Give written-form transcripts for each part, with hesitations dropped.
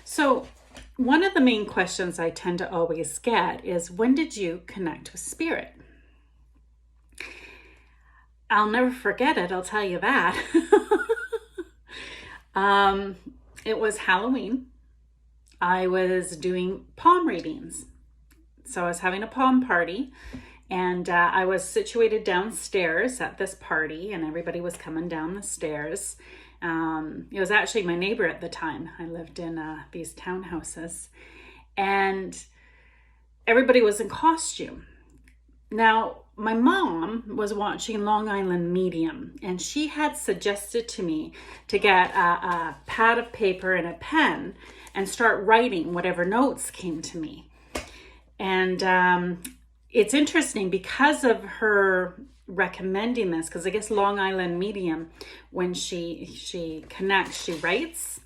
So, one of the main questions I tend to always get is, when did you connect with spirit? I'll never forget it, I'll tell you that. um, it was Halloween. I was doing palm readings. So, I was having a palm party, and I was situated downstairs at this party, and everybody was coming down the stairs. It was actually my neighbor at the time. I lived in these townhouses, and everybody was in costume. Now, my mom was watching Long Island Medium, and she had suggested to me to get a pad of paper and a pen and start writing whatever notes came to me. And it's interesting because of her recommending this, because I guess Long Island Medium, when she connects, she writes.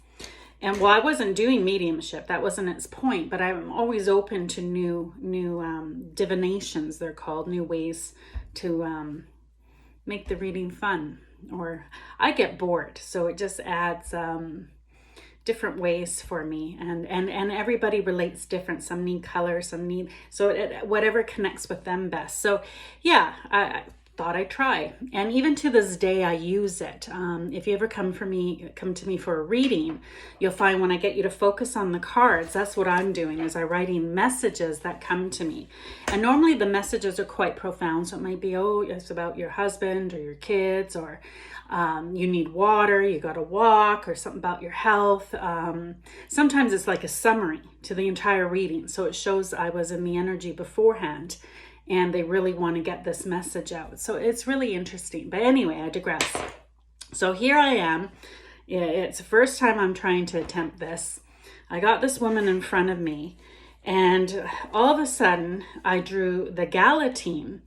And I wasn't doing mediumship, that wasn't its point, but I'm always open to new divinations, they're called, new ways to make the reading fun. Or I get bored, so it just adds different ways for me, and everybody relates different. Some need color, some need, so whatever connects with them best. So yeah, I thought I'd try, and even to this day I use it. If you ever come to me for a reading, you'll find when I get you to focus on the cards, that's what I'm doing, is I'm writing messages that come to me. And normally the messages are quite profound, so it might be, oh, it's about your husband or your kids, or you need water, you got to walk, or something about your health. Sometimes it's like a summary to the entire reading, so it shows I was in the energy beforehand and they really want to get this message out. So it's really interesting. But anyway, I digress. So here I am. It's the first time I'm trying to attempt this. I got this woman in front of me, and all of a sudden I drew the galatine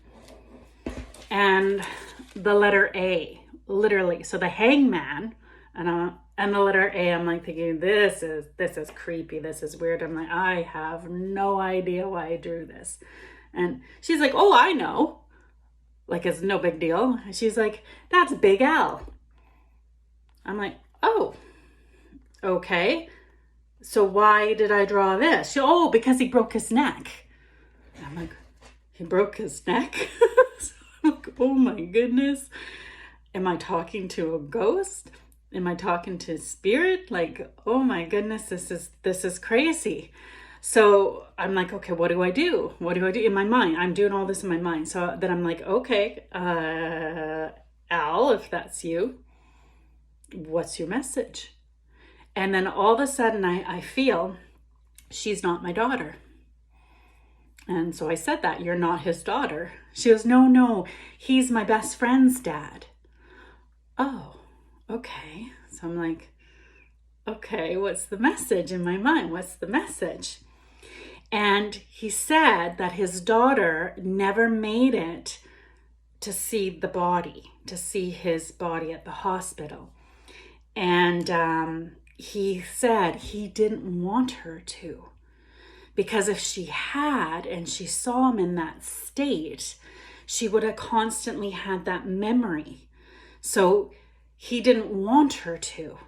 and the letter A, literally. So the hangman and the letter A. I'm like thinking, this is creepy. This is weird. I'm like, I have no idea why I drew this. And she's like, oh, I know. Like, it's no big deal. She's like, that's Big Al. I'm like, oh, okay. So why did I draw this? Oh, because he broke his neck. I'm like, he broke his neck? I'm like, oh my goodness. Am I talking to a ghost? Am I talking to spirit? Like, oh my goodness, this is crazy. So I'm like, okay, what do I do? What do I do in my mind? I'm doing all this in my mind. So then I'm like, okay, Al, if that's you, what's your message? And then all of a sudden I feel she's not my daughter. And so I said that, you're not his daughter. She goes, no, he's my best friend's dad. Oh, okay. So I'm like, okay, what's the message in my mind? What's the message? And he said that his daughter never made it to see the body, to see his body at the hospital. And he said he didn't want her to, because if she had and she saw him in that state, she would have constantly had that memory. So he didn't want her to.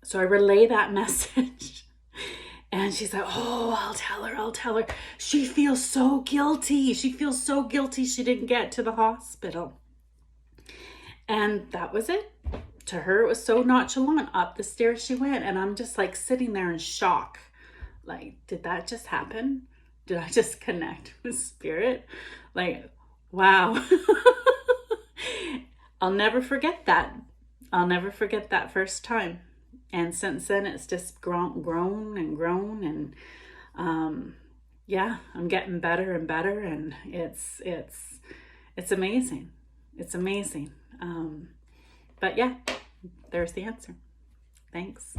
So I relay that message. And she's like, oh, I'll tell her. She feels so guilty. She feels so guilty she didn't get to the hospital. And that was it. To her, it was so nonchalant. Up the stairs she went. And I'm just like sitting there in shock. Like, did that just happen? Did I just connect with spirit? Like, wow. I'll never forget that. I'll never forget that first time. And since then, it's just grown and yeah, I'm getting better and better, and it's amazing. It's amazing. But yeah, there's the answer. Thanks.